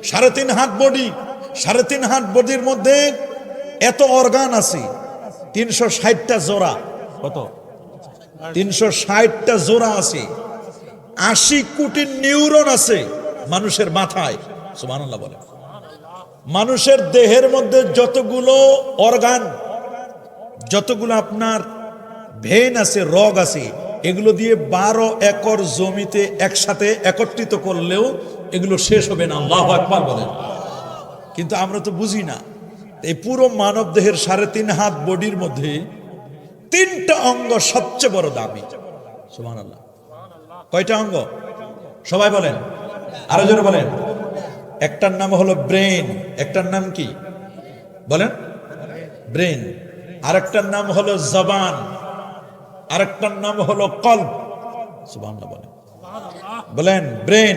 3.5 হাত বডি, 3.5 হাত বডির মধ্যে এত অর্গান আছে, 360টা জোড়া। কত? 360টা জোড়া আছে। 80 কোটি নিউরন আছে মানুষের মাথায়। সুবহানাল্লাহ বলে। মানুষের দেহের মধ্যে যতগুলো অর্গান, যতগুলো আপনার ভেন আছে, রগ আছে, এগুলো দিয়ে 12 একর জমিতে একসাথে একত্রিত করলেও এগুলো শেষ হবে না। আল্লাহু আকবার বলেন। কিন্তু আমরা তো বুঝি না। এই পুরো মানব দেহের 3.5 হাত বডির মধ্যে 3টা অঙ্গ সবচেয়ে বড় দামি। সুবহানাল্লাহ। কয়টা অঙ্গ? সবাই বলেন, আরো জোরে বলেন। একটার নাম হলো ব্রেন। একটার নাম কি বলেন? ব্রেন। আরেকটার নাম হলো জবান, আরেকটার নাম হলো কলব। সুবহানাল্লাহ বলেন। বলেন ব্রেন,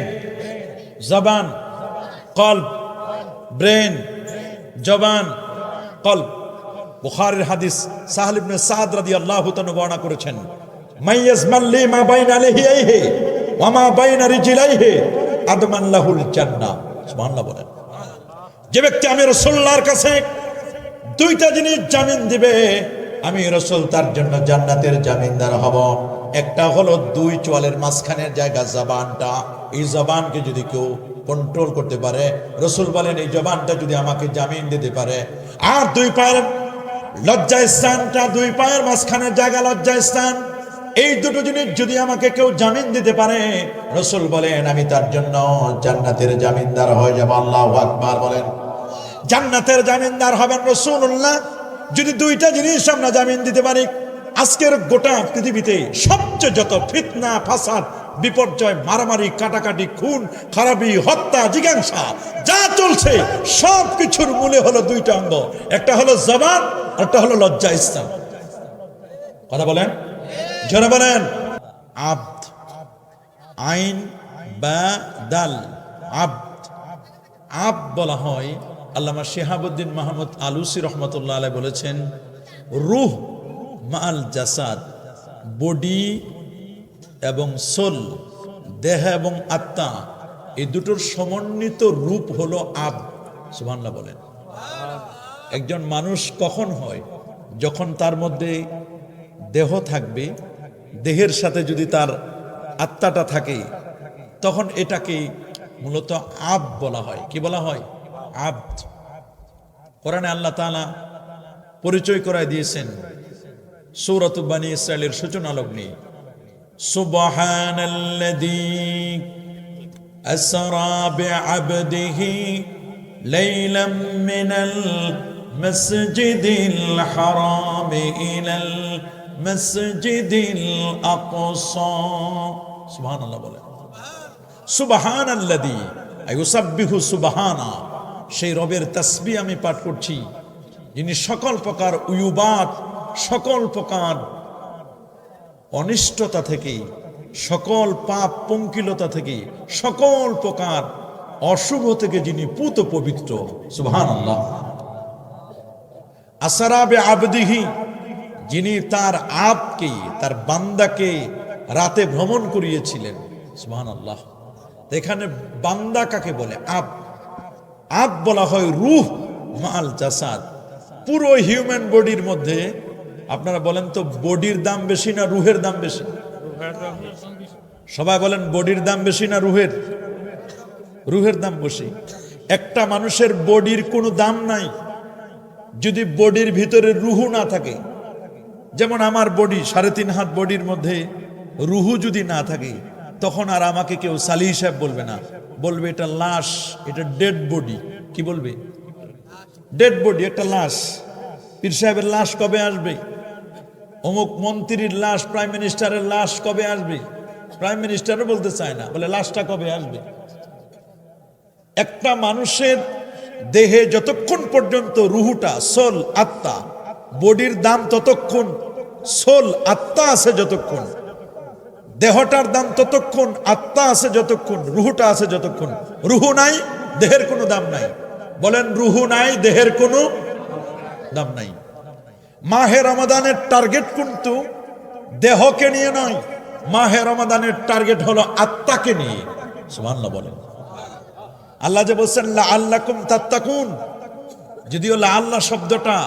জবান, কলব। ব্রেন, জবান, কলব। বুখারীর হাদিস সাহল ইবনে সাদ রাদিয়াল্লাহু তাআলা বর্ণনা করেছেন, মাইয়াজমাল লি মা বাইনা লিহিয়াইহি ওয়া মা বাইনা রিজলাইহি আদমান লাহুল জান্নাহ। সুবহানাল্লাহ বলেন। যে ব্যক্তি আমি রাসূলুল্লাহর কাছে 2টা জিনিস জামিন দিবে, আমি রাসূল তার জন্য জান্নাতের জামিনদার হব। একটা হলো 2 চোয়ালের মাঝখানের জায়গা জবানটা। এই জবানকে যদি কেউ কন্ট্রোল করতে পারে, রাসূল বলেন এই জবানটা যদি আমাকে জামিন দিতে পারে, আর 2 পায়ের লজ্জাস্থানটা, 2 পায়ের মাঝখানের জায়গা লজ্জাস্থান, এই দুটো জিনিস যদি আমাকে কেউ জামিন দিতে পারে, রাসূল বলেন আমি তার জন্য জান্নাতের জামিনদার হয়ে যাব। আল্লাহু আকবার বলেন। জান্নাতের জামিনদার হবেন রাসূলুল্লাহ যদি 2টা জিনিস আমরা জামিন দিতে পারি। আজকের গোটা পৃথিবীতে সবচেয়ে যত ফিতনা, ফাসাদ, বিপর্যয়, মারামারি, কাটাকাটি, খুন খারাপি, হত্যা, জিজ্ঞাসা যা চলছে সব কিছুর মূলে হলো 2টা অঙ্গ। একটা হলো জবান, একটা হলো লজ্জাস্থান। কথা বলেন, জোরে বলেন। আব্দ, আইন বা দাল, আব্দ। আব্দ বলা হয়, আল্লামা শিহাবুদ্দিন মাহমুদ আলুসি রহমতুল্লাহ আলাইহি বলেছেন, রূহ মাল জাসাদ, বডি এবং সোল, দেহ এবং আত্মা, এই দুটোর সমন্বিত রূপ হলো আব্দ। সুবহানাল্লাহ বলেন। একজন মানুষ কখন হয়? যখন তার মধ্যে দেহ থাকবে, দেহের সাথে যদি তার আত্মাটা থাকে, তখন এটাকে মূলত আব্দ বলা হয়। কি বলা হয়? আব্দ। কোরআনে আল্লাহ তাআলা পরিচয় করায় দিয়েছেন সূরাত বনী ইসরাঈলের সূচনা লগ্নে, সুবহানাল্লাযী আসরা বিআবদিহি লাইলাম মিনাল মাসজিদিল হারাম ইলাল মাসজিদিল আকসা। সুবহানাল্লাহ বলেন। সুবহানাল্লাযী আইয়ুসাব্বিহু সুবহানা, সেই রবের তাসবিহ আমি পাঠ করছি যিনি সকল প্রকার উয়ুবাত, সকল প্রকার অনিষ্টতা থেকে, সকল পাপ পঙ্কিলতা থেকে, সকল প্রকার অশুভ থেকে যিনি পুত পবিত্র। সুবহানাল্লাহ। আসরা বিআবদিহি, যিনি তার আবদকে, তার বান্দাকে রাতে ভ্রমণ করিয়েছিলেন। সুবহানাল্লাহ। এখানে বান্দা কাকে বলে? আব্দ। আব্দ বলা হয় রূহ মাল জাসাদ। পুরো হিউম্যান বডির মধ্যে আপনারা বলেন তো, বডির দাম বেশি না রুহের দাম বেশি? সবাই বলেন, বডির দাম বেশি না রুহের? রুহের দাম বেশি। একটা মানুষের বডির কোনো দাম নাই যদি বডির ভিতরে রুহু না থাকে। যেমন আমার বডি 3.5 হাত বডির মধ্যে রুহু যদি না থাকে, তখন আর আমাকে কেউ সালিহ সাহেব বলবে না, বলবে এটা লাশ, এটা ডেড বডি। কি বলবে? ডেড বডি, একটা লাশ। পীর সাহেবের লাশ কবে আসবে? অমুক মন্ত্রীর লাশ, প্রাইম মিনিস্টারের লাশ কবে আসবে? প্রাইম মিনিস্টারও বলতে চায় না, বলে লাশটা কবে আসবে। একটা মানুষের দেহে যতক্ষণ পর্যন্ত রুহুটা, সোল, আত্মা, বডির দাম ততক্ষণ, সোল, আত্মা আছে যতক্ষণ, দেহটার দাম ততক্ষণ, আত্মা আছে যতক্ষণ, রুহুটা আছে যতক্ষণ। রুহু নাই, দেহের কোনো দাম নাই। বলেন, রুহু নাই, দেহের কোনো দাম নাই। মাহে রমাদানের টার্গেট কিন্তু দেহকে নিয়ে নয়, মাহে রমাদানের টার্গেট হলো আত্মাকে নিয়ে। সুবহানাল্লাহ বলেন। আল্লাহ যে বলছেন লাআল্লাকুম তাত্তাকুন, যদিও লাআল্লাহ শব্দটা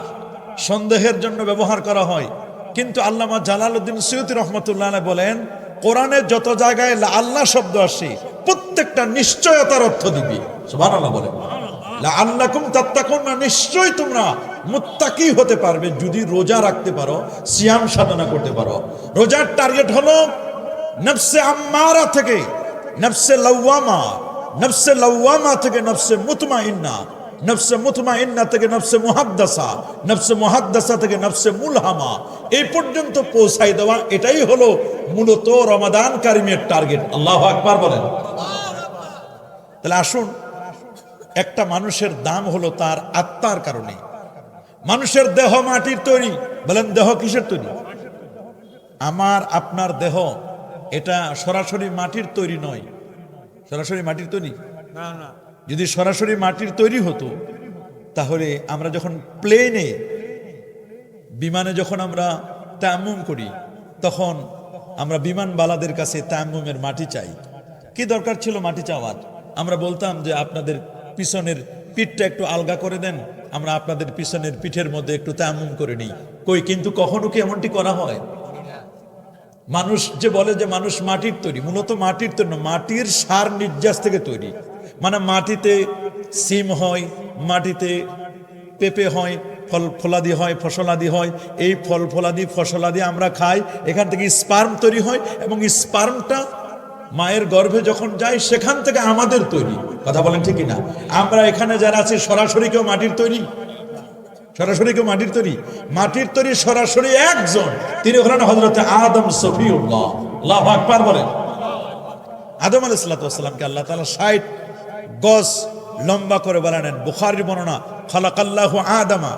সন্দেহের জন্য ব্যবহার করা হয়, কিন্তু আল্লামা জালালউদ্দিন সৈয়দী রহমাতুল্লাহ আলাইহি বলেন কোরআনে যত জায়গায় লাআল্লাহ শব্দ আসে প্রত্যেকটা নিশ্চয়তার অর্থ দিবে। সুবহানাল্লাহ বলেন, লাআল্লাকুম তাত্তাকুন, না নিশ্চয়ই তোমরা মুত্তাকি হতে পারবে যদি রোজা রাখতে পারো, সিয়াম সাধনা করতে পারো। রোজার টার্গেট হলো নফসে আম্মারা থেকে নফসে লাওয়ামা, নফসে লাওয়ামা থেকে নফসে মুতমাইন্না, নফসে মুতমাইন্না থেকে নফসে মুহাদ্দাসা, নফসে মুহাদ্দাসা থেকে নফসে মুলহামা, এই পর্যন্ত পৌঁছাই দেওয়া। এটাই হলো মূলত রমাদান কারিমের টার্গেট। আল্লাহু আকবার বলেন। তাহলে আসুন, একটা মানুষের দাম হলো তার আত্মার কারণে। মানুষের দেহ মাটির তৈরি, বলেন দেহ কিসের তৈরি? আমার আপনার দেহ এটা সরাসরি মাটির তৈরি নয়। সরাসরি মাটির তৈরি না, না। যদি সরাসরি মাটির তৈরি হতো তাহলে আমরা যখন প্লেনে বিমানে যখন আমরা তায়াম্মুম করি তখন আমরা বিমানবালাদের কাছে তায়াম্মুমের মাটি চাই। কি দরকার ছিল মাটি চাওয়ার? আমরা বলতাম যে আপনাদের পিছনের পিঠটা একটু আলগা করে দেন, আমরা আপনাদের পিছনের পিঠের মধ্যে একটু তায়াম্মুম করে নিই। কই, কিন্তু কখনো কি এমনটি করা হয়? মানুষ যে বলে যে মানুষ মাটির তৈরি, মূলত মাটির তৈরি না, মাটির সার নির্যাস থেকে তৈরি। মানে মাটিতে সিম হয়, মাটিতে পেঁপে হয়, ফল ফলাদি হয়, ফসলাদি হয়। এই ফল ফলাদি ফসলাদি আমরা খাই, এখান থেকে স্পার্ম তৈরি হয় এবং স্পার্মটা মায়ের গর্ভে যখন যায় সেখান থেকে আমাদের তৈরি। কথা বলেন ঠিক কিনা? আমরা এখানে যারা আছি সরাসরি কেউ মাটির তৈরি? সরাসরি কেউ মাটির তৈরি? মাটির তৈরি সরাসরি একজন, তিনি হলেন হযরত আদম সফিউল্লাহ। আল্লাহু আকবার বলেন। আদম আলাইহিস সালাতু ওয়াস সালামকে আল্লাহ তাআলা 60 গজ লম্বা করে বানালেন। বুখারীর বর্ণনা, খালাকাল্লাহু আদামা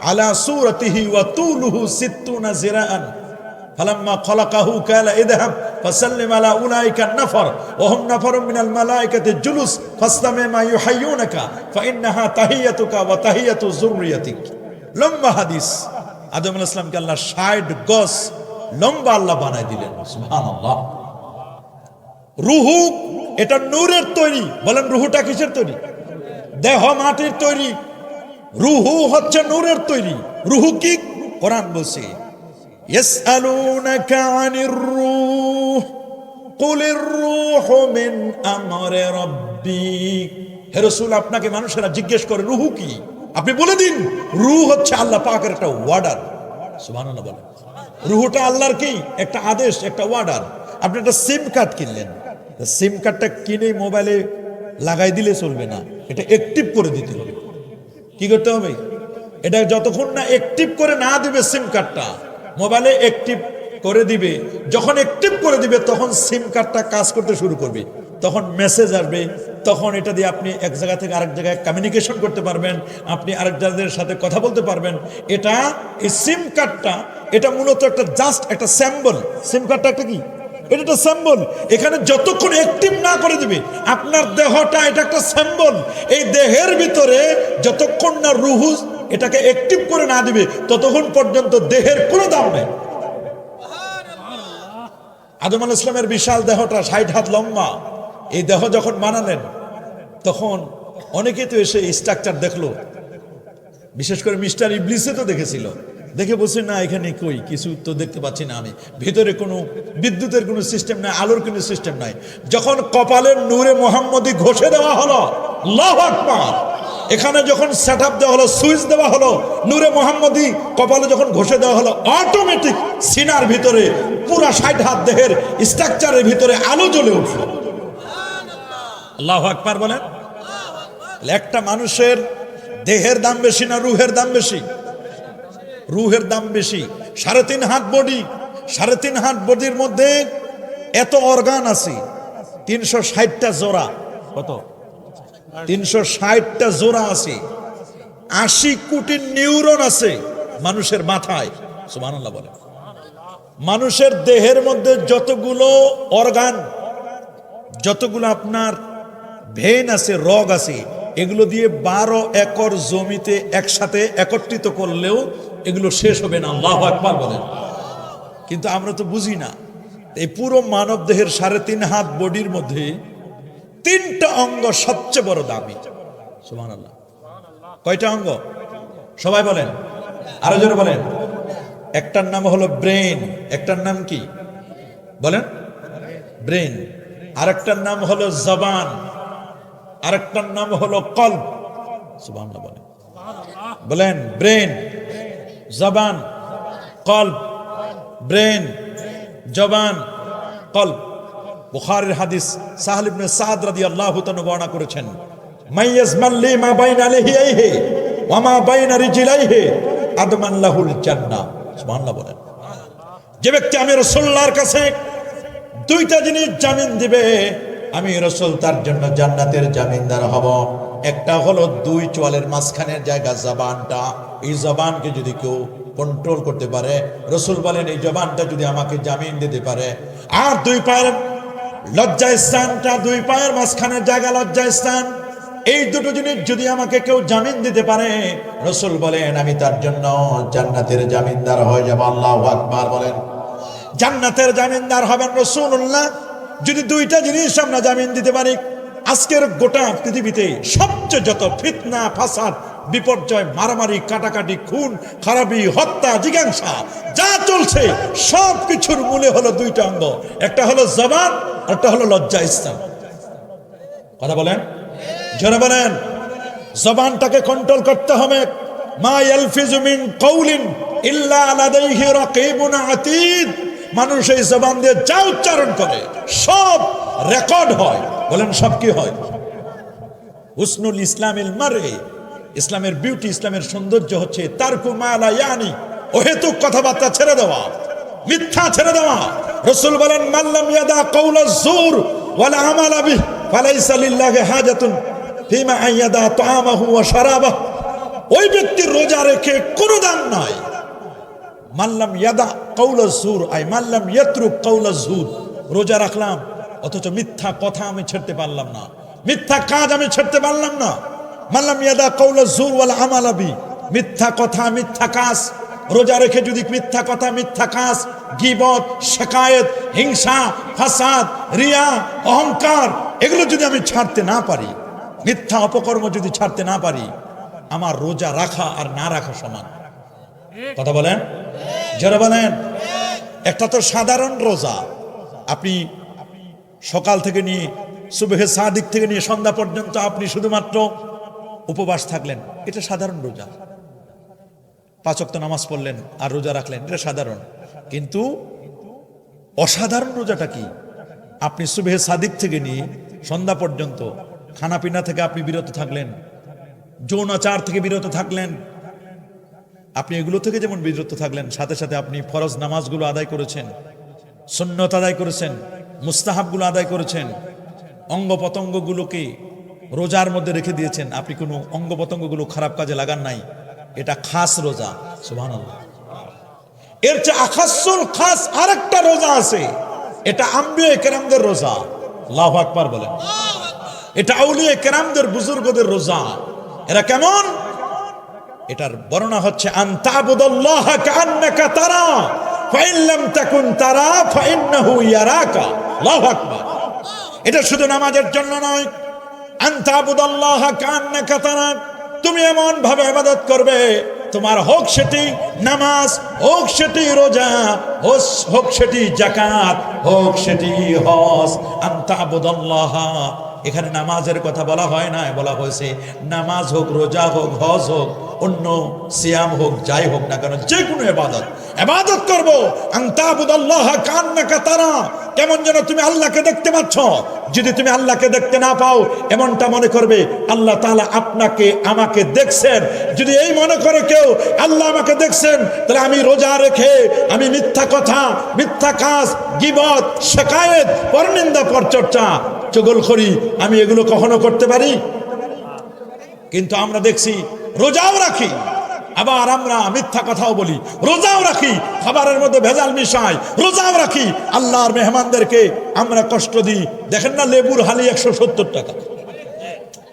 আলা সূরাতিহি ওয়া তুলুহু 60 জিরাআন ফালাম্মা খালাকাহু কালা ইযহাব ফাসাল্লিম আলা উলাইকা নাফর ওয়া হুম নাফরুম মিনাল মালায়েকাতি জুলুস ফাসতামি মা ইউহাইয়ুনাকা ফাইন্নাহা তাহিয়াতুকা ওয়া তাহিয়াতু যুররিয়াতিক। লম্বা হাদিস। আদম আলাইহিস সালামকে আল্লাহ 60 গজ লম্বা আল্লাহ বানাই দিলেন। সুবহানাল্লাহ। রুহু এটা নূরের তৈরি। বলেন রুহুটা কিসের তৈরি? দেহ মাটির তৈরি, রুহু হচ্ছে নূরের তৈরি। রুহু কি? কোরআন বলছে ইয়াসআলুনাকা আনির রূহ কুলির রূহু মিন আমরি রাব্বি। হে রাসূল, আপনাকে মানুষেরা জিজ্ঞেস করে রুহু কি, আপনি বলে দিন রূহ হচ্ছে আল্লাহ পাকের একটা ওয়ার্ডার। সুবহানাল্লাহ বলেন। রুহুটা আল্লাহর কি? একটা আদেশ, একটা ওয়ার্ডার। আপনি একটা সিম কার্ড কিনলেন, সিম কার্ডটা কিনে মোবাইলে লাগাই দিলে চলবে না, এটা অ্যাক্টিভ করে দিতে হবে। কি করতে হবে? এটা যতক্ষণ না অ্যাক্টিভ করে না দিবে সিম কার্ডটা, মোবাইলে অ্যাক্টিভ করে দিবে, যখন অ্যাক্টিভ করে দিবে তখন সিম কার্ডটা কাজ করতে শুরু করবে, তখন মেসেজ আসবে, তখন এটা দিয়ে আপনি এক জায়গা থেকে আরেক জায়গায় কমিউনিকেশন করতে পারবেন, আপনি আরেকজনের সাথে কথা বলতে পারবেন। এটা এই সিম কার্ডটা এটা মূলত একটা জাস্ট একটা স্যাম্বল। সিম কার্ডটা একটা কি? এটা একটা সিম্বল। এখানে যতক্ষণ অ্যাক্টিভ না করে দিবে আপনার দেহটা, এটা একটা সিম্বল। এই দেহের ভিতরে যতক্ষণ না রুহু এটাকে অ্যাক্টিভ করে না দিবে ততক্ষণ পর্যন্ত দেহের কোনো দাম নেই। আদম আলাইহিস সালামের বিশাল দেহটা 60 হাত লম্বা। এই দেহ যখন বানালেন তখন অনেকে তো এসে স্ট্রাকচার দেখলো, বিশেষ করে মিস্টার ইবলিসে তো দেখেছিল, দেখে বলছে না এখানে কই কিছু তো দেখতে পাচ্ছি না, আমি ভিতরে কোনো বিদ্যুতের কোনো সিস্টেম নাই, আলোর কোনো সিস্টেম নাই। যখন কপালের নূরে মুহাম্মদী ঘষে দেওয়া হলো, আল্লাহু আকবার, এখানে যখন সেটআপ দেওয়া হলো, সুইচ দেওয়া হলো, নূরে মুহাম্মদী কপালে যখন ঘষে দেওয়া হলো, অটোমেটিক সিনার ভিতরে পুরা 60 হাত দেহের স্ট্রাকচারের ভিতরে আলো জ্বলে উঠলো। আল্লাহু আকবার বলেন। একটা মানুষের দেহের দাম বেশি না রুহের দাম বেশি? রুহের দাম বেশি। 3.5 হাত বডি, 3.5 হাত বডির মধ্যে এত অর্গান আছে, 360টা জোড়া। কত? 360টা জোড়া আছে। 80 কোটি নিউরন আছে মানুষের মাথায়। সুবহানাল্লাহ বলে। মানুষের দেহের মধ্যে যতগুলো অর্গান, যতগুলো আপনার ভেন আছে, রগ আছে, এগুলো দিয়ে 12 একর জমিতে একসাথে একত্রিত করলেও এগুলো শেষ হবে না। আল্লাহু আকবার বলেন। কিন্তু আমরা তো বুঝি না। এই পুরো মানব দেহের 3.5 হাত বডির মধ্যে তিনটা অঙ্গ সবচেয়ে বড় দামি। সুবহানাল্লাহ। কয়টা অঙ্গ? সবাই বলেন, আরো জোরে বলেন। একটার নাম হলো ব্রেন। একটার নাম কি বলেন? ব্রেন। আরেকটার নাম হলো জবান, আরেকটার নাম হলো কলব। সুবহানাল্লাহ বলেন, বলেন। ব্রেন, জবান, কলব। ব্রেন, জবান, কলব। বুখারীর হাদিস সাহল ইবনে সাদ রাদিয়াল্লাহু তাআলা বর্ণনা করেছেন, মাইয়াজ মাল্লি মা বাইনা লিহিয়াইহি ওয়া মা বাইনা রিজলাইহি আদমান লাহুল জান্নাহ। সুবহানাল্লাহ বলেন। যে ব্যক্তি আমি রাসূলুল্লাহর কাছে দুইটা জিনিস জামিন দিবে, আমি রাসূল তার জন্য জান্নাতের জামিনদার হব। একটা হলো দুই চোয়ালের মাঝখানের জায়গা জবানটা, এই জবানকে যদি কেউ কন্ট্রোল করতে পারে, রাসূল বলেন এই জবানটা যদি আমাকে জামিন দিতে পারে, আর দুই পায়ের লজ্জাস্থানটা, দুই পায়ের মাঝখানের জায়গা লজ্জাস্থান, এই দুটো জিনিস যদি আমাকে কেউ জামিন দিতে পারে, রাসূল বলেন আমি তার জন্য জান্নাতের জামিনদার হয়ে যাব। আল্লাহু আকবার বলেন। জান্নাতের জামিনদার হবেন রাসূলুল্লাহ যদি দুইটা জিনিস আমরা জামিন দিতে পারি। আজকের গোটা পৃথিবীতে সবচেয়ে যত ফিতনা, ফাসাদ, বিপর্যয়, মারামারি, কাটাকাটি, খুন খারাপি, হত্যা, জিজ্ঞাসা যা চলছে সব কিছুর মূলে হলো দুইটা অঙ্গ। একটা হলো জবান, একটা হলো লজ্জাস্থান। কথা বলেন, জোরে বলেন। জবানটাকে কন্ট্রোল করতে হবে। মা ইয়ালফিজু মিন কাউলিন ইল্লা লাদাইহি রাকিবুন আতীদ। মানুষ এই জবান দিয়ে যা উচ্চারণ করে সব রেকর্ড হয়। বলেন সব কি হয়? হুসনুল ইসলামিল মারই, ইসলামের বিউটি, ইসলামের সৌন্দর্য হচ্ছে তারকু মা লা ইয়ানি, অহেতুক কথাবার্তা ছেড়ে দেওয়া, মিথ্যা ছেড়ে দেওয়া। রাসূল বলেন মাল্লাম ইয়াদা কাউলাজ জুর ওয়ালা আমালা বিহি ফালাইসা লিল্লাহি হাজাতুন ফিমা আইয়াদা তাআমাহু ওয়া শারাবাহু। ওই ব্যক্তির রোজা রেখে কোনো দাম নাই। মাল্লাম ইয়াদা কাউলাজ জুর আই মাল্লাম ইয়াতরুক কাউলাজ জুর। রোজা রাখলাম অথচ মিথ্যা কথা আমি ছাড়তে পারলাম না, মিথ্যা কাজ আমি ছাড়তে পারলাম না। মাল্লাম ইয়াদা কাউলাজ জুর ওয়াল আমালা বিহি। মিথ্যা কথা, মিথ্যা কাজ, রোজা রেখে যদি মিথ্যা কথা, মিথ্যা কাজ, গীবত, শিকায়েত, হিংসা, ফাসাদ, রিয়া, অহংকার, এগুলো যদি আমি ছাড়তে না পারি, মিথ্যা অপকর্ম যদি ছাড়তে না পারি, আমার রোজা রাখা আর না রাখা সমান। কথা বলেন, যারা বলেন। একটা তো সাধারণ রোজা, আপনি সকাল থেকে নিয়ে সুবহে সাদিক থেকে নিয়ে সন্ধ্যা পর্যন্ত আপনি শুধুমাত্র উপবাস থাকলেন, এটা সাধারণ রোজা। 5 ওয়াক্ত নামাজ পড়লেন আর রোজা রাখলেন, এটা সাধারণ। কিন্তু অসাধারণ রোজাটা কি? আপনি সুবহে সাদিক থেকে নিয়ে সন্ধ্যা পর্যন্ত খানাপিনা থেকে আপনি বিরত থাকলেন, যৌনাচার থেকে বিরত থাকলেন। আপনি এগুলো থেকে যেমন বিরত থাকলেন, সাথে সাথে আপনি ফরজ নামাজগুলো আদায় করেছেন, সুন্নত আদায় করেছেন, মুস্তাহাবগুলো আদায় করেছেন, অঙ্গ প্রত্যঙ্গগুলোকে রোজার মধ্যে রেখে দিয়েছেন। আপনি কোনো অঙ্গ প্রত্যঙ্গগুলো খারাপ কাজে লাগান নাই। এটা খাস রোজা। সুবহানাল্লাহ। এর চেয়ে আখাসুল খাস আরেকটা রোজা আছে, এটা আম্বিয়া কেরামদের রোজা। আল্লাহু আকবার বলেন। এটা আউলিয়া কেরামদের, বুজুর্গদের রোজা। এরা কেমন? এটার বর্ণনা হচ্ছে আনতাবুদাল্লাহ কাআন্নাকা তারা ফাইন লাম তাকুন তারা ফাইন্নাহু ইয়ারাকা। আল্লাহু আকবার। এটা শুধু নামাজের জন্য নয়। আনতাবুদাল্লাহ কাআন্নাকা তারা, তুমি এমন ভাবে ইবাদত করবে, তোমার হোক সেটি নামাজ, হোক সেটি রোজা, হোক সেটি যাকাত, হোক সেটি হজ। আনতাবুদাল্লাহ, এখানে নামাজের কথা বলা হয় না, বলা হয়েছে নামাজ হোক, রোজা হোক, হজ হোক, অন্য সিয়াম হোক, যাই হোক না কেন, যে কোনো ইবাদত করবো। আনতাবুদাল্লাহ কাআন্নাকা তারা, কেমন যেন তুমি আল্লাহকে দেখতে পাচ্ছ। যদি তুমি আল্লাহকে দেখতে না পাও, এমনটা মনে করবে আল্লাহ তাআলা আপনাকে আমাকে দেখছেন। যদি এই মনে করে কেউ আল্লাহ আমাকে দেখছেন, তাহলে আমি রোজা রেখে, আমি মিথ্যা কথা, মিথ্যা কাজ, গীবত, শিকায়েত, পরনিন্দা, পরচর্চা, চুগলখড়ি, আমি এগুলো কখনো করতে পারি? কিন্তু আমরা দেখছি রোজাও রাখি, আবার আমরা মিথ্যা কথাও বলি। রোজাও রাখি, খাবারের মধ্যে ভেজাল মিশাই। রোজাও রাখি, আল্লাহর মেহমানদেরকে আমরা কষ্ট দিই। দেখেন না, লেবুর হালি 170 টাকা।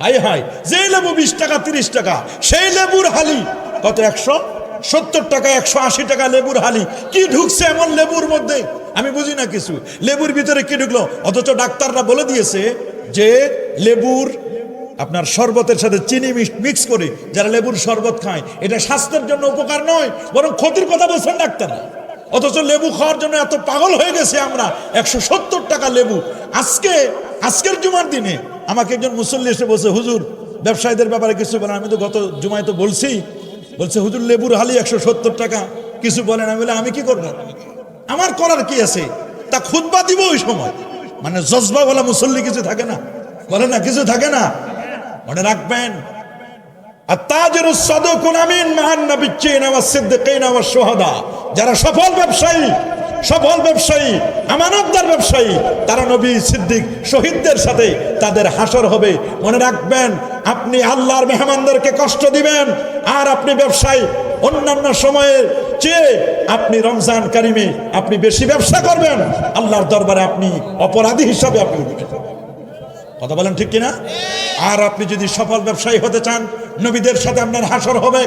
হাই হাই, যে লেবু 20 টাকা 30 টাকা, সেই লেবুর হালি কত? 170 টাকা, 180 টাকা লেবুর হালি। কি ঢুকছে এমন লেবুর মধ্যে? আমি বুঝি না কিছু। লেবুর ভিতরে কি ঢুকলো? অথচ ডাক্তাররা বলে দিয়েছে যে লেবুর আপনার শরবতের সাথে চিনি মিক্স করে যারা লেবুর শরবত খায়, এটা স্বাস্থ্যের জন্য উপকার নয়, বরং ক্ষতির কথা বলছেন ডাক্তার। অথচ লেবু খাওয়ার জন্য এত পাগল হয়ে গেছে আমরা। 170 টাকা লেবু। আজকের জুমার দিনে আমাকে একজন মুসল্লি এসে বলছে, হুজুর ব্যবসায়ীদের ব্যাপারে কিছু বলেন। আমি তো গত জুমায় তো বলছি, বলছে হুজুর লেবুর হালি 170 টাকা, কিছু বলেন। আমি বলে আমি কি করবো, আমার করার কি আছে? তা খুতবা দিব ওই সময়, মানে জজবা বলা মুসল্লি কিছু থাকে না, বলে না কিছু থাকে না। মনে রাখবেন, যারা সফল ব্যবসায়ী আমানতদার ব্যবসায়ী, তারা নবী, সিদ্দিক, শহীদদের সাথে তাদের হাসর হবে। মনে রাখবেন, আপনি আল্লাহর মেহমানদেরকে কষ্ট দিবেন, আর আপনি ব্যবসায়ী অন্যান্য সময়ের চেয়ে আপনি রমজান কারিমে আপনি বেশি ব্যবসা করবেন, আল্লাহর দরবারে আপনি অপরাধী হিসাবে আপনি উঠবেন। কথা বলেন ঠিক কিনা? আর আপনি যদি সফল ব্যবসায়ী হতে চান, নবীদের সাথে আপনার হাসর হবে,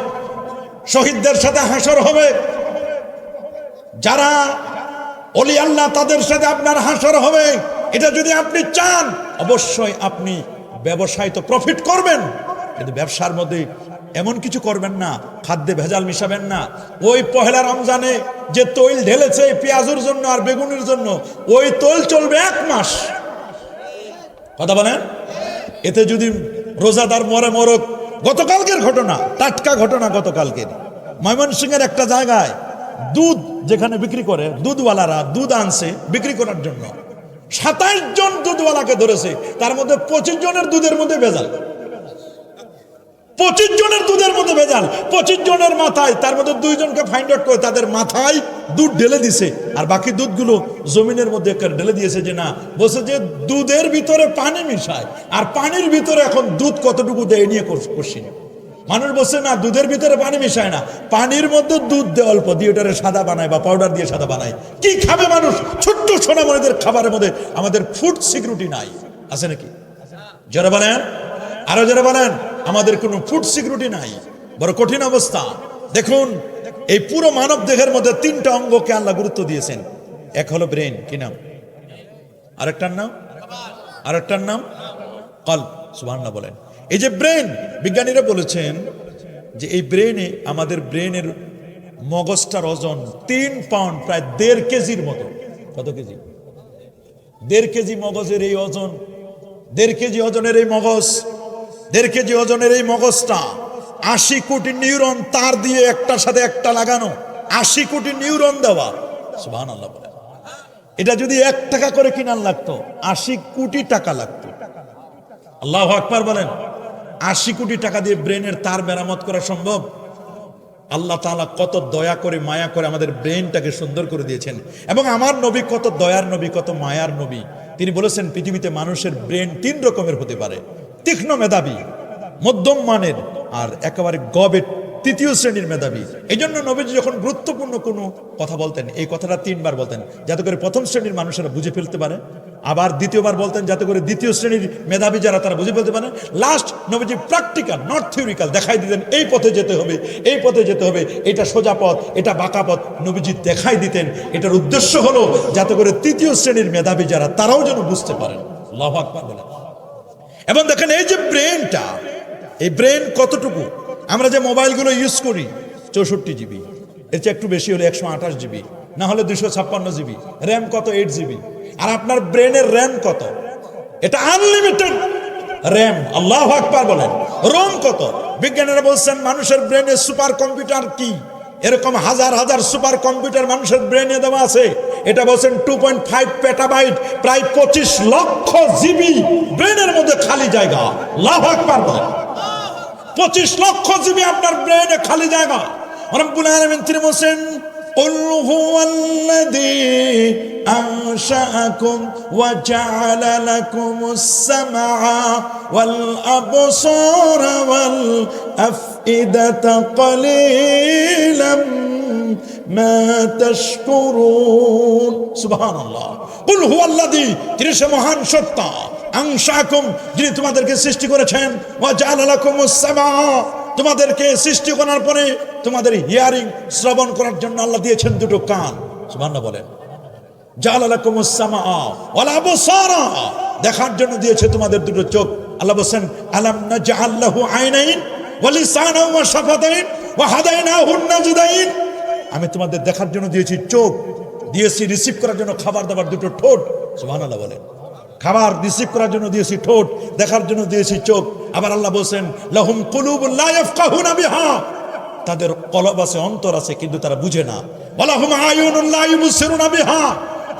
শহীদদের সাথে হাসর হবে, যারা ওলি আল্লাহ তাদের সাথে আপনার হাসর হবে। এটা যদি আপনি চান, অবশ্যই আপনি ব্যবসায় তো প্রফিট করবেন, কিন্তু ব্যবসার মধ্যে এমন কিছু করবেন না, খাদ্যে ভেজাল মিশাবেন না। ওই পহেলা রমজানে যে তৈল ঢেলেছে পেঁয়াজের জন্য আর বেগুনের জন্য, ওই তৈল চলবে 1 মাস। কথা বলেন, এতে যদি রোজাদার মরে মরক। গতকালকের ঘটনা, টাটকা ঘটনা গতকালকের, ময়মনসিংহের একটা জায়গায় দুধ যেখানে বিক্রি করে, দুধওয়ালারা দুধ আনছে বিক্রি করার জন্য। 27 জন দুধওয়ালাকে ধরেছে, তার মধ্যে 25 জনের দুধের মধ্যে ভেজাল। 25 জনের দুধের মধ্যে ভেজাল, 25 জনের মাথায়, তার মধ্যে 2 জনকে ফাইন্ড আউট করে তাদের মাথায় দুধ ঢেলে দিছে, আর বাকি দুধগুলো জমিনের মধ্যে ঢেলে দিয়েছে। যে না, বলছে যে দুধের ভিতরে পানি মিশায়, আর পানির ভিতরে এখন দুধ কতটুকু দেয় নিয়ে করছি। মানুষ বলছে না, দুধের ভিতরে পানি মিশায় না, পানির মধ্যে দুধ দেয় অল্প দিয়ে, ওটারে সাদা বানায় বা পাউডার দিয়ে সাদা বানায়। কি খাবে মানুষ? ছোট্ট সোনামণিদের খাবারের মধ্যে আমাদের ফুড সিকিউরিটি নাই, আছে নাকি? যারা বলেন, আরো যারা বলেন, আমাদের কোনো ফুড সিকিউরিটি নাই, বড় কঠিন অবস্থা। দেখুন, এই পুরো মানব দেহের মধ্যে 3টা অঙ্গকে আল্লাহ গুরুত্ব দিয়েছেন। এক হলো ব্রেন, কি নাম? আরেকটার নাম কলব। সুবহানাল্লাহ বলেন। এই যে ব্রেন, বিজ্ঞানীরা বলেছেন যে এই ব্রেনে, আমাদের ব্রেনের মগজটার ওজন 3 পাউন্ড, প্রায় 1.5 কেজির মতো। কত কেজি? 1.5 কেজি মগজের এই ওজন, 1.5 কেজি ওজনের এই মগজ, 1.5 কেজি ওজনের এই মগজটা 80 কোটি নিউরন তার দিয়ে একটার সাথে একটা লাগানো, 80 কোটি নিউরন দেওয়া। সুবহানাল্লাহ বলেন। এটা যদি 1 টাকা করে কিনার লাগতো, 80 কোটি টাকা লাগতো। আল্লাহু আকবার বলেন। 80 কোটি টাকা দিয়ে ব্রেনের তার মেরামত করা সম্ভব? আল্লাহ তাআলা কত দয়া করে, মায়া করে আমাদের ব্রেনটাকে সুন্দর করে দিয়েছেন। এবং আমার নবী কত দয়ার নবী, কত মায়ার নবী। তিনি বলেছেন পৃথিবীতে মানুষের ব্রেন 3 রকমের হতে পারে: তীক্ষ্ণ মেধাবী, মধ্যম মানের, আর একেবারে গবেট 3য় শ্রেণীর মেধাবী। এই জন্য নবীজি যখন গুরুত্বপূর্ণ কোনো কথা বলতেন, এই কথাটা 3 বার বলতেন, যাতে করে প্রথম শ্রেণীর মানুষেরা বুঝে ফেলতে পারে। আবার 2য়বার বলতেন, যাতে করে 2য় শ্রেণীর মেধাবী যারা, তারা বুঝে ফেলতে পারে। লাস্ট নবীজি প্র্যাকটিক্যাল, নট থিওরিক্যাল দেখাই দিতেন, এই পথে যেতে হবে, এই পথে যেতে হবে, এটা সোজা পথ, এটা বাঁকা পথ, নবীজি দেখাই দিতেন। এটার উদ্দেশ্য হলো যাতে করে 3য় শ্রেণীর মেধাবী যারা, তারাও যেন বুঝতে পারেন। আল্লাহু আকবার বলেন। এবং দেখেন, এই যে ব্রেনটা, এই ব্রেন কতটুকু? আমরা যে মোবাইলগুলো ইউজ করি 64 জিবি, এর চেয়ে একটু বেশি হলে 128 জিবি, না হলে 256 জিবি, র্যাম কত 8 জিবি। আর আপনার ব্রেনের র্যাম কত? এটা আনলিমিটেড র্যাম। আল্লাহু আকবার বলেন। রোম কত? বিজ্ঞানীরা বলছেন মানুষের ব্রেনে সুপার কম্পিউটার কি, এরকম হাজার হাজার সুপার কম্পিউটার মানুষের ব্রেনে দেওয়া আছে। এটা বলছেন 2.5 পেটাবাইট, প্রায় 25 লক্ষ জিবি ব্রেনের মধ্যে খালি জায়গা। আল্লাহু আকবার বলেন। 25 লক্ষ জিবি আপনার ব্রেনে খালি জায়গা। রব্বুল আলামিন তিনি বলেন, قل هو الذي أنشأكم وجعل لكم السمع والأبصار والأفئدة قليلا ما تشكرون سبحان الله قل هو الذي তিনি সে মহান সত্তা আনশাকুম যিনি তোমাদেরকে সৃষ্টি করেছেন ওয়া জাআলা লাকুমুস সামা তোমাদেরকে সৃষ্টি করার পরে তোমাদের হিয়ারিং শ্রবণ করার জন্য আল্লাহ দিয়েছেন 2 কান সুবহানাল্লাহ বলেন জাআলা লাকুমুস সামা ওয়াল আবসারা দেখার জন্য দিয়েছে তোমাদের দুটো চোখ। আল্লাহ বলেন আলাম নাজআল লাহু আইনাইন ওয়া লিসানান ওয়া শাফাতাইন ওয়া হাদাইনাহুন নাজদাইন। আমি তোমাদের দেখার জন্য দিয়েছি চোখ, দিয়েছি রিসিভ করার জন্য খাবার দাবার দুটো ঠোঁট। সুবহানাল্লাহ বলেন। খাবার রিসিভ করার জন্য দিয়েছি ঠোঁট, দেখার জন্য দিয়েছি চোখ। আবার আল্লাহ বলেন লাহুম কুলুবুন লা ইয়াফকাহুনা বিহা, তাদের কলব আছে, অন্তর আছে, কিন্তু তারা বুঝে না। ওয়ালাহুম আয়ুনুন লা ইউবসিরুনা বিহা,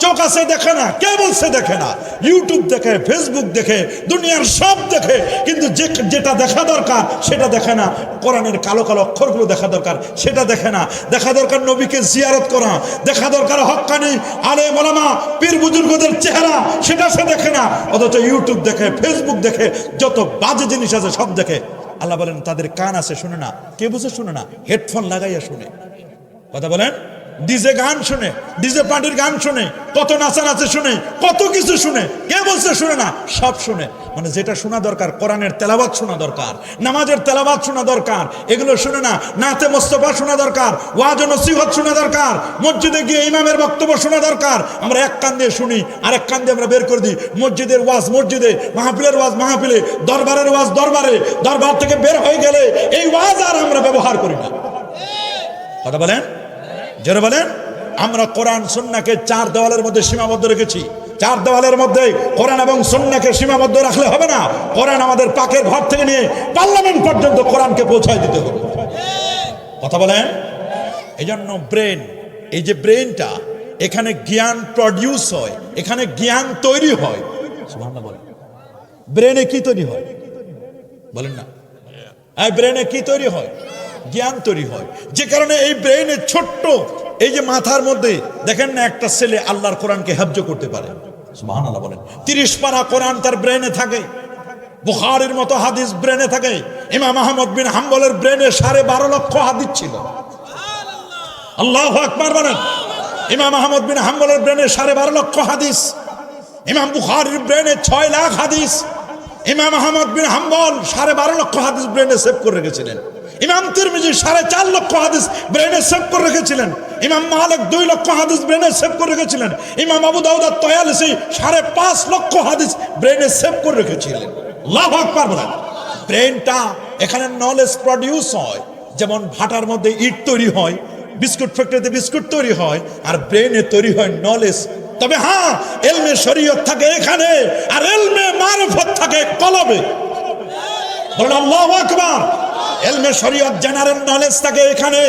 চোখ আছে দেখে না। কে বলছে দেখে না? ইউটিউব দেখে, ফেসবুক দেখে, দুনিয়ার সব দেখে, কিন্তু যেটা দেখা দরকার সেটা দেখে না। কোরআনের কালো কালো অক্ষরগুলো দেখা দরকার, সেটা দেখে না। দেখা দরকার নবীকে জিয়ারত করা, দেখা দরকার হক্কানি আলেম ওলামা পীর বুজুর্গদের চেহারা, সেটা সে দেখে না। অথচ ইউটিউব দেখে, ফেসবুক দেখে, যত বাজে জিনিস আছে সব দেখে। আল্লাহ বলেন তাদের কান আছে, শুনে না। কে বুঝে শুনে না? হেডফোন লাগাইয়া শুনে। কথা বলেন। ডিজে গান শুনে, ডিজে পার্টির গান শুনে, কত নাচানাচি শুনে, কত কিছু শুনে। কে বলছে শুনে না? সব শুনে। মানে যেটা শোনা দরকার, কোরআনের তেলাওয়াত শোনা দরকার, নামাজের তেলাওয়াত শোনা দরকার, এগুলো শুনে না। নাতে মোস্তফা শোনা দরকার, ওয়াজ ও নসিহত শোনা দরকার, মসজিদে গিয়ে ইমামের বক্তব্য শোনা দরকার। আমরা এক কান দিয়ে শুনি, আর এক কান দিয়ে আমরা বের করে দিই। মসজিদের ওয়াজ মসজিদে, মাহফিলের ওয়াজ মাহফিলে, দরবারের ওয়াজ দরবারে, দরবার থেকে বের হয়ে গেলে এই ওয়াজ আর আমরা ব্যবহার করি না। কথা বলেন, যারা বলেন। আমরা কোরআন সুন্নাহকে চার দেওয়ালের মধ্যে সীমাবদ্ধ রেখেছি। চার দেওয়ালের মধ্যে কোরআন এবং সুন্নাহকে সীমাবদ্ধ রাখলে হবে না। কোরআন আমাদের পাকের ঘর থেকে নিয়ে পার্লামেন্ট পর্যন্ত কোরআনকে পৌঁছায় দিতে হবে। কথা বলেন। এই জন্য ব্রেন, এই যে ব্রেনটা, এখানে জ্ঞান প্রডিউস হয়, এখানে জ্ঞান তৈরি হয়। সুবহানাল্লাহ বলেন। ব্রেনে কি তৈরি হয় বলেন না? এই ব্রেনে কি তৈরি হয়? জ্ঞান তৈরি হয়। যে কারণে এই ব্রেনে ছোট্ট এই যে মাথার মধ্যে দেখেন না, একটা ছেলে আল্লাহর কোরআনকে হেফজ করতে পারে। সুবহানাল্লাহ বলেন। 30 পারা কোরআন তার ব্রেনে থাকে। বুখারীর মতো হাদিস ব্রেনে থাকে। ইমাম আহমদ বিন হাম্বলের ব্রেনে 12.5 লক্ষ হাদিস ছিল। আল্লাহু আকবার বলেন। ইমাম আহমদ বিন হাম্বলের ব্রেনে 12.5 লক্ষ হাদিস। ইমাম বুখারীর ব্রেনে 6 লাখ হাদিস। ইমাম আহমদ বিন হাম্বল 12.5 লক্ষ হাদিস ব্রেনে সেভ করে রেখেছিলেন। ইমাম তিরমিজি 4.5 লক্ষ হাদিস ব্রেনে সেভ করে রেখেছিলেন। ইমাম মালিক 2 লক্ষ হাদিস ব্রেনে সেভ করে রেখেছিলেন। ইমাম আবু দাউদ আত-তায়ালিসি 5.5 লক্ষ হাদিস ব্রেনে সেভ করে রেখেছিলেন। আল্লাহু আকবার বলেন। ব্রেনটা, এখানে নলেজ প্রডিউস হয়। যেমন ভাটার মধ্যে ইট তৈরি হয়, বিস্কুট ফ্যাক্টরিতে বিস্কুট তৈরি হয়, আর ব্রেনে তৈরি হয় নলেজ। তবে হ্যাঁ, ইলমে শরীয়ত থাকে এখানে, আর ইলমে মারিফত থাকে কলবে। বলেন আল্লাহু আকবার। ইলমে শরীয়ত জেনারেল নলেজ থাকে এখানে,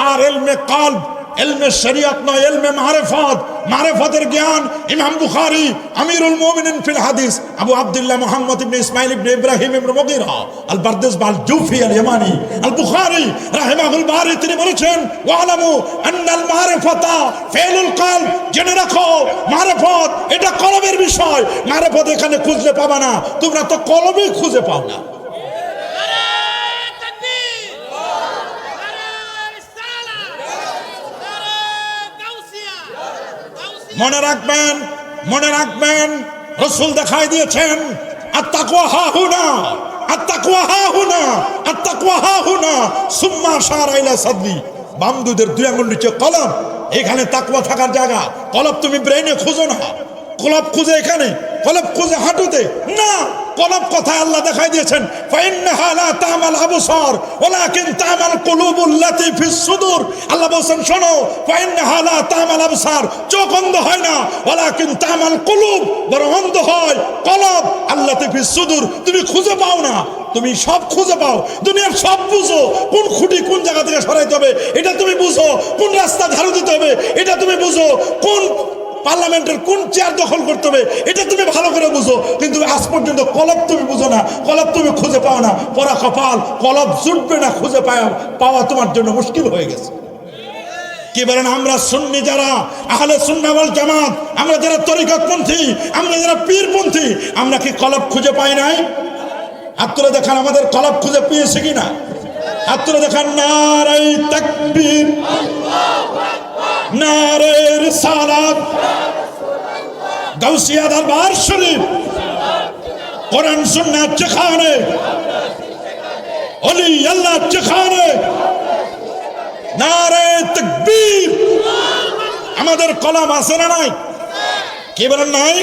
আর ইলমে কলব, ইলমে শরীয়ত নয়, ইলমে মারিফত, মারিফতের জ্ঞান। ইমাম বুখারী আমিরুল মুমিনিন ফিল হাদিস আবু আব্দুল্লাহ মুহাম্মদ ইবনে ইসমাইল ইবনে ইব্রাহিম ইবনে মুগীরা আল বারদাস বাল জুফি আল ইয়ামানি আল বুখারী রাহিমাহুল বারী তিনি বলেছেন ওয়ালামু আন্নাল মারিফাতা ফিলুল কলব, জেনে রাখো মারিফত এটা কলবের বিষয়। মারিফত এখানে খুঁজলে পাবা না, তোমরা তো কলবেই খুঁজে পাও না। মনে রাখবেন, মনে রাখবেন, রাসূল দেখাই দিয়েছেন আত-তাকওয়া হাহুনা, আত-তাকওয়া হাহুনা, আত-তাকওয়া হাহুনা সুম্মা আশারা ইলা সাদরি। বাম দুধের 2 আঙ্গুল নিচে কলব, এখানে তাকওয়া থাকার জায়গা। কলব তুমি ব্রেনে খুঁজো না, কলব খুঁজে এখানে, কলব খুঁজে হাঁটুতে না। কলব কথায় আল্লাহ দেখাই দিয়েছেন ফাইন্নাহা লা তা'মাল আবসার ওয়ালাকিন তা'মাল কুলুবুল লাতী ফিস সুদূর। আল্লাহ বলেন শোনো, ফাইন্নাহা লা তা'মাল আবসার, চোখ অন্ধ হয় না, ওয়ালাকিন তা'মাল কুলুব, বরং অন্ধ হয় কলব আল্লাতী ফিস সুদূর। তুমি খুঁজে পাও না, তুমি সব খুঁজে পাও, দুনিয়ার সব বুঝো। কোন খুঁটি কোন জায়গা থেকে সরাইতে হবে এটা তুমি বুঝো, কোন রাস্তা ঝাড়ু দিতে হবে এটা তুমি বুঝো, কোন পার্লামেন্টের কোন চেয়ার দখল করতে হবে এটা তুমি ভালো করে বুঝো, কিন্তু আজ পর্যন্ত কলব তুমি বুঝো না, কলব তুমি খুঁজে পাও না। পরা কপাল, কলব জুটবে না, খুঁজে পাওয়া তোমার জন্য মুশকিল হয়ে গেছে। কি বলেন? আমরা সুন্নি যারা, আহলে সুন্নাহ ওয়াল জামাত, আমরা যারা তরিকতপন্থী, আমরা যারা পীরপন্থী, আমরা কি কলব খুঁজে পাই নাই? হাত তুলে দেখান আমাদের কলব খুঁজে পেয়েছে কিনা। হাত তুলে দেখান। নারে তাকবীর, নারে রিসালাত, গাউসিয়া দরবার শরীফ, কোরআন সুন্নাত যেখানে, ওলি আল্লাহ যেখানে, নারে তাকবীর। আমাদের কলম আছে না নাই? কি বলেন নাই?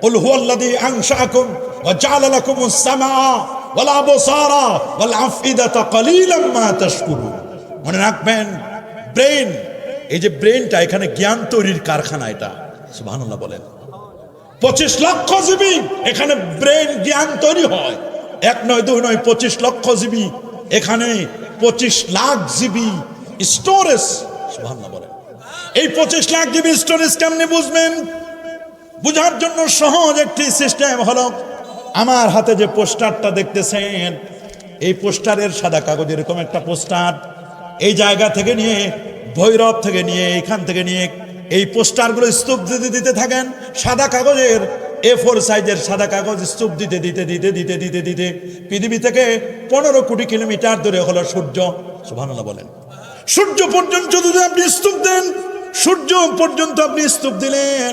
কুল হুয়াল্লাযী আনশাআকুম ওয়া জাআলা লাকুমুস সামাআ ওয়াল আবসারা ওয়াল আফইদাতা ক্বালীলাম মা তাশকুরুন। মনে রাখবেন, ব্রেন, এই যে ব্রেনটা, এখানে জ্ঞান তৈরির কারখানা এটা। সুবহানাল্লাহ বলেন। 25 লক্ষ জিবি এখানে ব্রেন জ্ঞান তৈরি হয়। 1 নয় 2 নয়, 25 লক্ষ জিবি এখানে, 25 লাখ জিবি স্টোরেজ। সুবহানাল্লাহ বলেন। এই 25 লাখ জিবি স্টোরেজ কেমনে বুঝবেন? বুঝার জন্য সহজ একটি সিস্টেম হলো, আমার হাতে যে পোস্টারটা দেখতেছেন, এই পোস্টারের সাদা কাগজ, এরকম একটা পোস্টার, এই জায়গা থেকে নিয়ে, ভৈরব থেকে নিয়ে, এখান থেকে নিয়ে এই পোস্টারগুলো স্তূপ দিতে দিতে থাকেন। সাদা কাগজের A4 সাইজের সাদা কাগজ স্তূপ দিতে দিতে দিতে দিতে দিতে দিতে পৃথিবী থেকে 15 কোটি কিলোমিটার দূরে হলো সূর্য। সুবহানাল্লাহ বলেন। সূর্য পর্যন্ত যদি আপনি স্তূপ দেন, সূর্য পর্যন্ত আপনি স্তূপ দিলেন,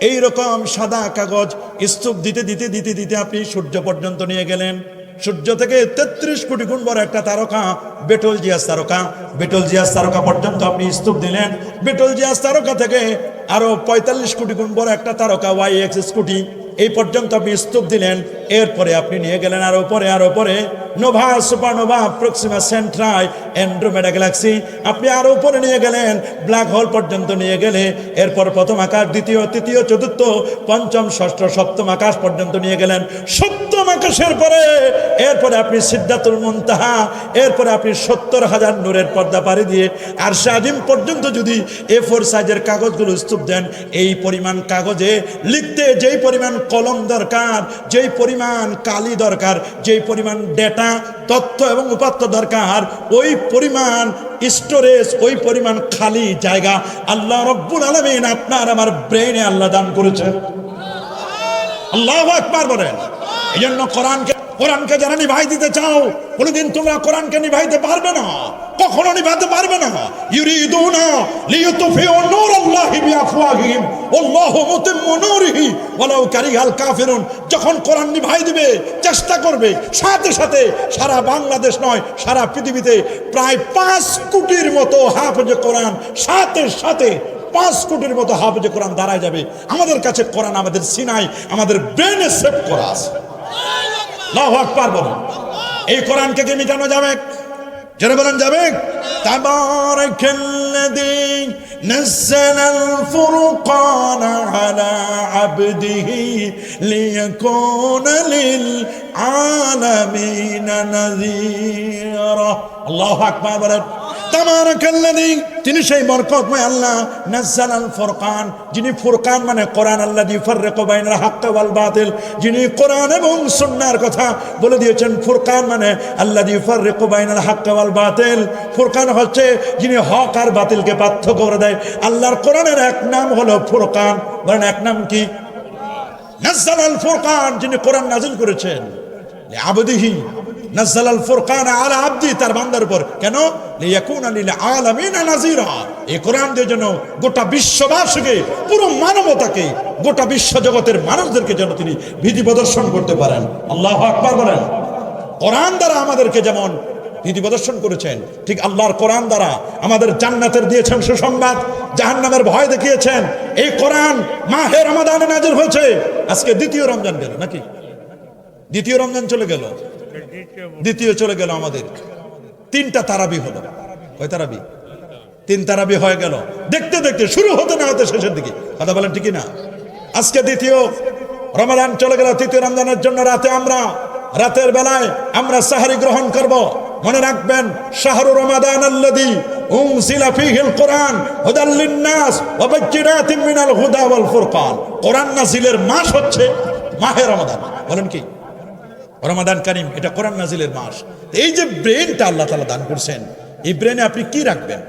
এইরকম সাদা কাগজ স্তূপ দিতে দিতে দিতে দিতে আপনি সূর্য পর্যন্ত নিয়ে গেলেন। সূর্য থেকে 33 কোটি গুণ বড় একটা তারকা বেটলজিয়াস তারকা, বেটলজিয়াস তারকা পর্যন্ত আপনি স্তূপ দিলেন। বেটলজিয়াস তারকা থেকে আরো 45 কোটি গুণ বড় একটা তারকা YXS কোটি, এই পর্যন্ত আপনি স্তূপ দিলেন। এরপরে আপনি নিয়ে গেলেন আরো পরে, আরো পরে Nova, supernova, Proxima সেন্ট্রাই, Andromeda Galaxy, আপনি আরো উপরে নিয়ে গেলেন, ব্ল্যাক হোল পর্যন্ত নিয়ে গেলে, এরপর প্রথম আকাশ, দ্বিতীয়, তৃতীয়, চতুর্থ, পঞ্চম, ষষ্ঠ, সপ্তম আকাশ পর্যন্ত নিয়ে গেলেন। সপ্তম আকাশের পরে এরপরে আপনি সিদ্ধাতুল মুনতাহা, এরপরে আপনি 70,000 নূরের পর্দা পাড়ি দিয়ে আরশে আজিম পর্যন্ত যদি A4 সাইজের কাগজগুলো স্তূপ দেন, এই পরিমাণ কাগজে লিখতে যেই পরিমাণ কলম দরকার, যেই পরিমাণ কালি দরকার, যেই পরিমাণ ডেটা, তথ্য এবং উপাত্ত দরকার, ওই পরিমাণ স্টোরেজ, ওই পরিমাণ খালি জায়গা আল্লাহ রাব্বুল আলামিন আপনার আমার ব্রেইনে আল্লাহ দান করেছেন। আল্লাহু আকবার বলেন। এই জন্য কোরআনকে যারা নিভাই দিতে চাও, কোনোদিন তোমরা কোরআনকে নিভাইতে পারবে না, কখনো নিভাইতে পারবে না। ইউরিদুনা লিইউতফিউ নূরাল্লাহি বিআফওয়াহিহিম ওয়াল্লাহু মুতিম্মু নূরিহি ওয়ালাউ কারিহাল কাফিরুন। যখন কোরআন নিভাই দিবে, চেষ্টা করবে, সাথে সাথে সারা বাংলাদেশ নয়, সারা পৃথিবীতে প্রায় 5 কোটির মতো হাফেজে কোরআন, সাথে সাথে 5 কোটির মতো হাফেজে কোরআন দাঁড়ায় যাবে। আমাদের কাছে কোরআন আমাদের সিনাই, আমাদের ব্রেনে সেভ করা আছে। আল্লাহু আকবার বলেন। এই কোরআনকে কি মিটানো যাবে? যারা বলেন যাবে? তাবারাকাল্লাযী নাযালাল ফুরকানা আলা আবদিহি লিয়াকুনা লিল আলামিনা নাযীরা। আল্লাহু আকবার বলেন। তাবারাকাল্লাযী, তিনি সেই বরকতময় আল্লাহ, নাযালাল ফুরকান, যিনি ফুরকান মানে কোরআন, আল্লাযী ফাররাকা বাইনাল হক ওয়াল বাতিল, যিনি কোরআন এবং সুন্নাহর কথা বলে দিয়েছেন। ফুরকান মানে আল্লাযী ফাররাকা বাইনাল হক ওয়াল বাতিল, ফুরকান হচ্ছে যিনি হক আর বাতিলকে পার্থক্য করে দেয়। আল্লাহর কোরআনের এক নাম হলো ফুরকান। বলেন এক নাম কি? নাযালাল ফুরকান, যিনি কোরআন নাযিল করেছেন লিআবদিহি, নাযালাল ফুরকান আলা আবদি, তার বান্দার উপর। কেন? লিয়াকুনা লিল আলামিনা নাযীরা, এই কোরআন দিয়ে যেন গোটা বিশ্ববাসীকে, পুরো মানবতাকে, গোটা বিশ্ব জগতের মানুষদেরকে যেন তিনি ভীতি প্রদর্শন করতে পারেন। আল্লাহু আকবার বলেন। কোরআন দ্বারা আমাদেরকে যেমন ভীতি প্রদর্শন করেছেন, ঠিক আল্লাহর কোরআন দ্বারা আমাদের জান্নাতের দিয়েছেন সুসংবাদ, জাহান্নামের ভয় দেখিয়েছেন। এই কোরআন মাহে রমাদানে নাযিল হয়েছে। আজকে দ্বিতীয় রমজান গেল নাকি? দ্বিতীয় রমজান চলে গেল, দ্বিতীয় চলে গেল। আমাদের 3টা তারাবি হলো। কয় তারাবি? 3 তারাবি হয়ে গেল। দেখতে দেখতে শুরু হতে না হতে শেষের দিকে। কথা বলেন ঠিকই না? আজকে দ্বিতীয় রমাদান চলে গেল। তৃতীয় রমজানের জন্য রাতের বেলায় আমরা সাহারি গ্রহণ করব। মনে রাখবেন, শাহরু রমাদান আল্লাযী উনজিলা ফীহিল কোরআন হুদাল লিন-নাস ওয়া বায়্যিনাতিন মিনাল হুদা ওয়াল ফুরকান। কোরআন নাযিলের মাস হচ্ছে মাহে রমাদান। বলেন কি? রমাদান কারীম, এটা কোরআন নাযিলের মাস। এই যে ব্রেনটা আল্লাহ তাআলা দান করছেন, এই ব্রেনে আপনি কি রাখবেন?